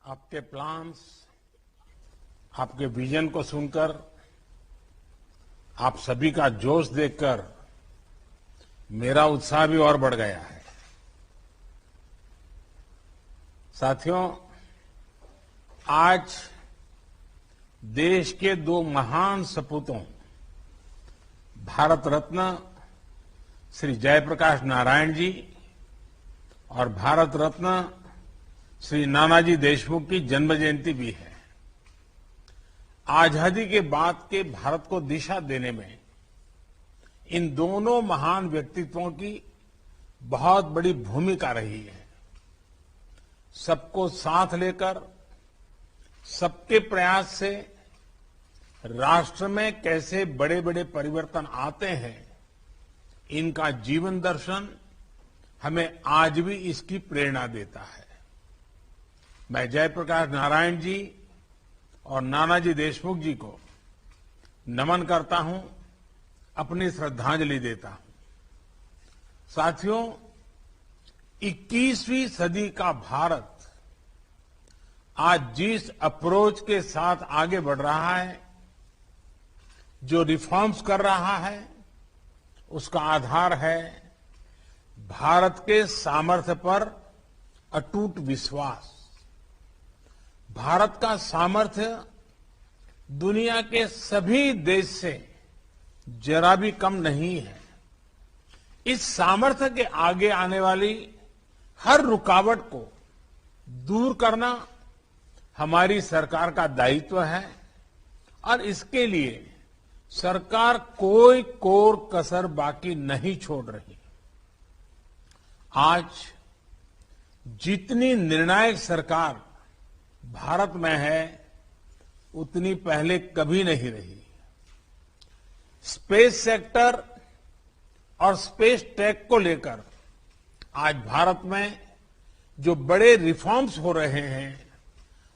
आपके प्लान्स, आपके विजन को सुनकर, आप सभी का जोश देखकर मेरा उत्साह भी और बढ़ गया है। साथियों, आज देश के दो महान सपूतों भारत रत्न श्री जयप्रकाश नारायण जी और भारत रत्न श्री नानाजी देशमुख की जन्म जयंती भी है। आजादी के बाद के भारत को दिशा देने में इन दोनों महान व्यक्तित्वों की बहुत बड़ी भूमिका रही है। सबको साथ लेकर, सबके प्रयास से राष्ट्र में कैसे बड़े बड़े परिवर्तन आते हैं, इनका जीवन दर्शन हमें आज भी इसकी प्रेरणा देता है। मैं जयप्रकाश नारायण जी और नानाजी देशमुख जी को नमन करता हूं, अपनी श्रद्धांजलि देता हूं। साथियों, 21वीं सदी का भारत आज जिस अप्रोच के साथ आगे बढ़ रहा है, जो रिफॉर्म्स कर रहा है, उसका आधार है भारत के सामर्थ्य पर अटूट विश्वास। भारत का सामर्थ्य दुनिया के सभी देश से जरा भी कम नहीं है। इस सामर्थ्य के आगे आने वाली हर रुकावट को दूर करना हमारी सरकार का दायित्व है और इसके लिए सरकार कोई कोर कसर बाकी नहीं छोड़ रही। आज जितनी निर्णायक सरकार भारत में है, उतनी पहले कभी नहीं रही। स्पेस सेक्टर और स्पेस टेक को लेकर आज भारत में जो बड़े रिफॉर्म्स हो रहे हैं,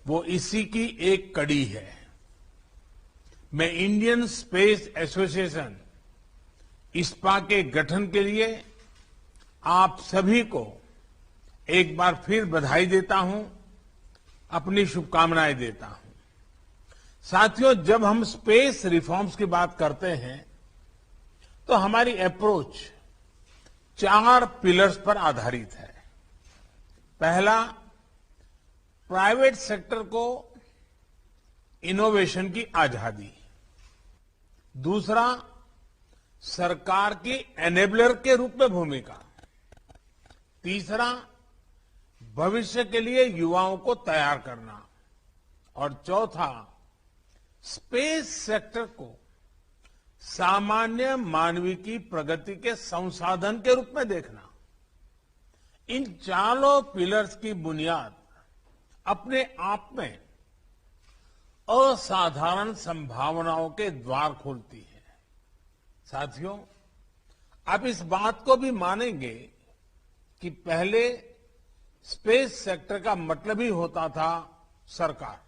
वो इसी की एक कड़ी है। मैं इंडियन स्पेस एसोसिएशन इस्पा के गठन के लिए आप सभी को एक बार फिर बधाई देता हूं, अपनी शुभकामनाएं देता हूं। साथियों, जब हम स्पेस रिफॉर्म्स की बात करते हैं तो हमारी अप्रोच 4 पिलर्स पर आधारित है। पहला, प्राइवेट सेक्टर को इनोवेशन की आजादी। दूसरा, सरकार की एनेबलर के रूप में भूमिका। तीसरा, भविष्य के लिए युवाओं को तैयार करना। और चौथा, स्पेस सेक्टर को सामान्य मानवीय की प्रगति के संसाधन के रूप में देखना। इन चारों पिलर्स की बुनियाद अपने आप में असाधारण संभावनाओं के द्वार खोलती है। साथियों, आप इस बात को भी मानेंगे कि पहले स्पेस सेक्टर का मतलब ही होता था सरकार,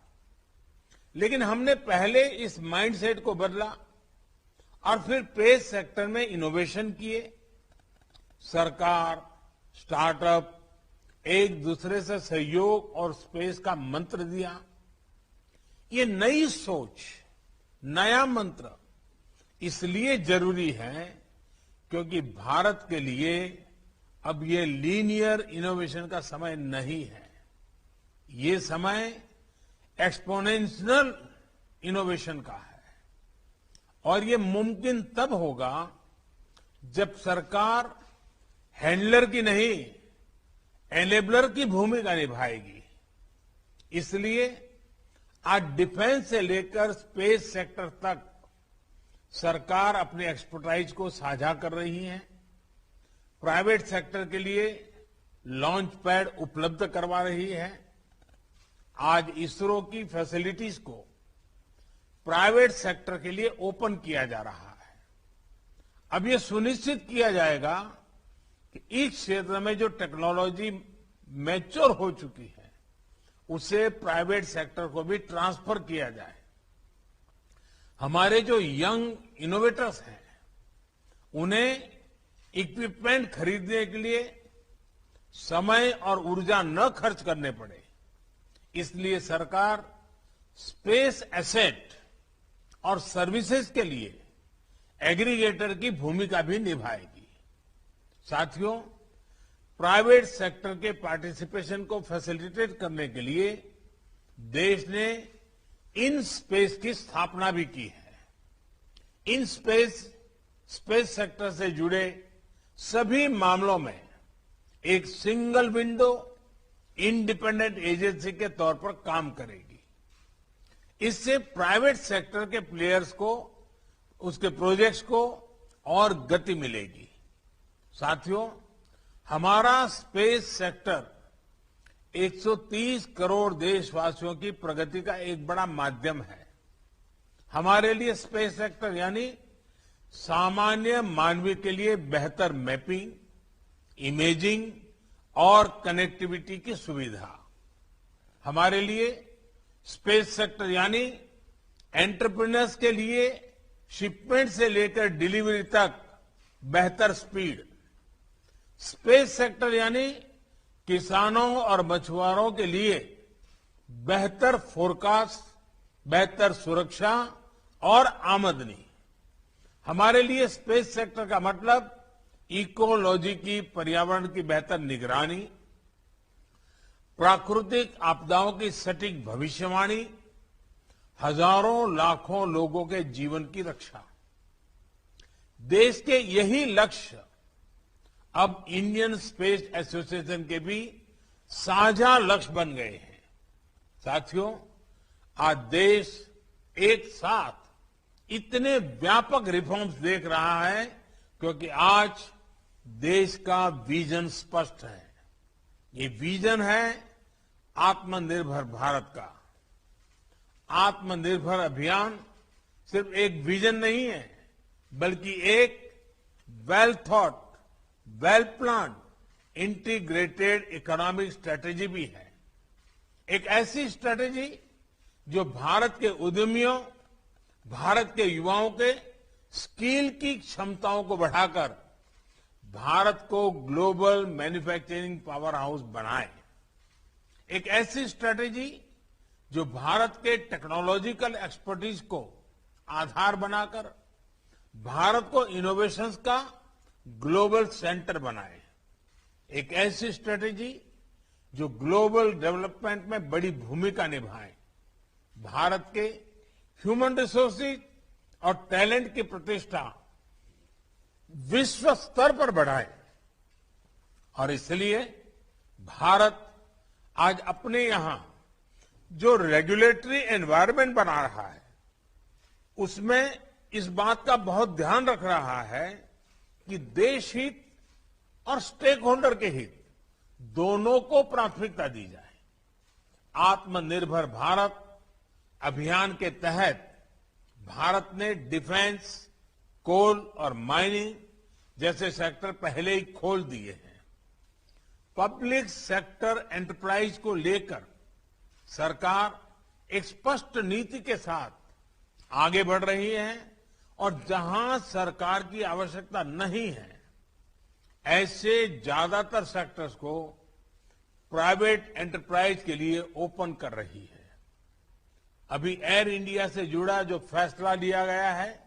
लेकिन हमने पहले इस माइंडसेट को बदला और फिर स्पेस सेक्टर में इनोवेशन किए। सरकार, स्टार्टअप एक दूसरे से सहयोग और स्पेस का मंत्र दिया। ये नई सोच, नया मंत्र इसलिए जरूरी है क्योंकि भारत के लिए अब ये लीनियर इनोवेशन का समय नहीं है। ये समय एक्सपोनेंशियल इनोवेशन का है और ये मुमकिन तब होगा जब सरकार हैंडलर की नहीं, एनेबलर की भूमिका निभाएगी। इसलिए आज डिफेंस से लेकर स्पेस सेक्टर तक सरकार अपने एक्सपर्टाइज को साझा कर रही है। प्राइवेट सेक्टर के लिए लॉन्च पैड उपलब्ध करवा रही है। आज इसरो की फैसिलिटीज को प्राइवेट सेक्टर के लिए ओपन किया जा रहा है। अब ये सुनिश्चित किया जाएगा कि इस क्षेत्र में जो टेक्नोलॉजी मैच्योर हो चुकी है, उसे प्राइवेट सेक्टर को भी ट्रांसफर किया जाए। हमारे जो यंग इनोवेटर्स हैं, उन्हें इक्विपमेंट खरीदने के लिए समय और ऊर्जा न खर्च करने पड़े, इसलिए सरकार स्पेस एसेट और सर्विसेज के लिए एग्रीगेटर की भूमिका भी निभाएगी। साथियों, प्राइवेट सेक्टर के पार्टिसिपेशन को फैसिलिटेट करने के लिए देश ने इन स्पेस की स्थापना भी की है। इन स्पेस सेक्टर से जुड़े सभी मामलों में एक सिंगल विंडो इंडिपेंडेंट एजेंसी के तौर पर काम करेगी। इससे प्राइवेट सेक्टर के प्लेयर्स को, उसके प्रोजेक्ट्स को और गति मिलेगी। साथियों, हमारा स्पेस सेक्टर 130 करोड़ देशवासियों की प्रगति का एक बड़ा माध्यम है। हमारे लिए स्पेस सेक्टर यानी सामान्य मानवीय के लिए बेहतर मैपिंग, इमेजिंग और कनेक्टिविटी की सुविधा। हमारे लिए स्पेस सेक्टर यानी एंटरप्रेन्योर्स के लिए शिपमेंट से लेकर डिलीवरी तक बेहतर स्पीड। स्पेस सेक्टर यानी किसानों और मछुआरों के लिए बेहतर फोरकास्ट, बेहतर सुरक्षा और आमदनी। हमारे लिए स्पेस सेक्टर का मतलब इकोलॉजी की, पर्यावरण की बेहतर निगरानी, प्राकृतिक आपदाओं की सटीक भविष्यवाणी, हजारों लाखों लोगों के जीवन की रक्षा। देश के यही लक्ष्य अब इंडियन स्पेस एसोसिएशन के भी साझा लक्ष्य बन गए हैं। साथियों, आज देश एक साथ इतने व्यापक रिफॉर्म्स देख रहा है क्योंकि आज देश का विजन स्पष्ट है। ये विजन है आत्मनिर्भर भारत का। आत्मनिर्भर अभियान सिर्फ एक विजन नहीं है, बल्कि एक well thought, well plan, integrated economic strategy भी है। एक ऐसी स्ट्रेटेजी जो भारत के उद्यमियों, भारत के युवाओं के स्किल की क्षमताओं को बढ़ाकर भारत को ग्लोबल मैन्युफैक्चरिंग पावर हाउस बनाए। एक ऐसी स्ट्रेटेजी जो भारत के टेक्नोलॉजिकल एक्सपर्टीज को आधार बनाकर भारत को इनोवेशंस का ग्लोबल सेंटर बनाए। एक ऐसी स्ट्रेटेजी जो ग्लोबल डेवलपमेंट में बड़ी भूमिका निभाए, भारत के ह्यूमन रिसोर्सेज और टैलेंट की प्रतिष्ठा विश्व स्तर पर बढ़ाए। और इसलिए भारत आज अपने यहां जो रेगुलेटरी एनवायरनमेंट बना रहा है, उसमें इस बात का बहुत ध्यान रख रहा है कि देश हित और स्टेक होल्डर के हित दोनों को प्राथमिकता दी जाए। आत्मनिर्भर भारत अभियान के तहत भारत ने डिफेंस, कोल और माइनिंग जैसे सेक्टर पहले ही खोल दिए हैं। पब्लिक सेक्टर एंटरप्राइज को लेकर सरकार एक स्पष्ट नीति के साथ आगे बढ़ रही है और जहां सरकार की आवश्यकता नहीं है, ऐसे ज्यादातर सेक्टर्स को प्राइवेट एंटरप्राइज के लिए ओपन कर रही है। अभी एयर इंडिया से जुड़ा जो फैसला लिया गया है,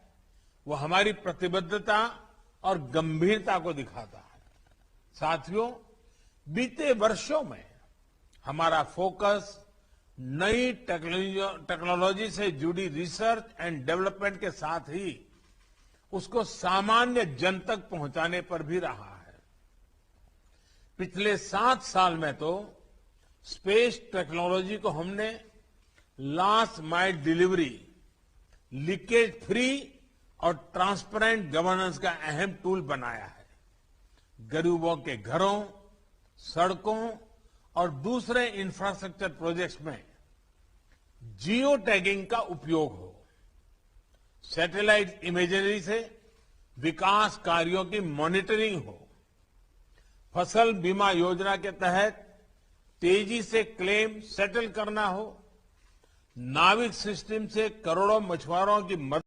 वो हमारी प्रतिबद्धता और गंभीरता को दिखाता है। साथियों, बीते वर्षों में हमारा फोकस नई टेक्नोलॉजी से जुड़ी रिसर्च एंड डेवलपमेंट के साथ ही उसको सामान्य जन तक पहुंचाने पर भी रहा है। पिछले 7 साल में तो स्पेस टेक्नोलॉजी को हमने last mile delivery, leakage free और ट्रांसपेरेंट गवर्नेंस का अहम टूल बनाया है। गरीबों के घरों, सड़कों और दूसरे इंफ्रास्ट्रक्चर प्रोजेक्ट्स में जियो टैगिंग का उपयोग हो, सैटेलाइट इमेजरी से विकास कार्यों की मॉनिटरिंग हो, फसल बीमा योजना के तहत तेजी से क्लेम सेटल करना हो, नाविक सिस्टम से करोड़ों मछुआरों की मदद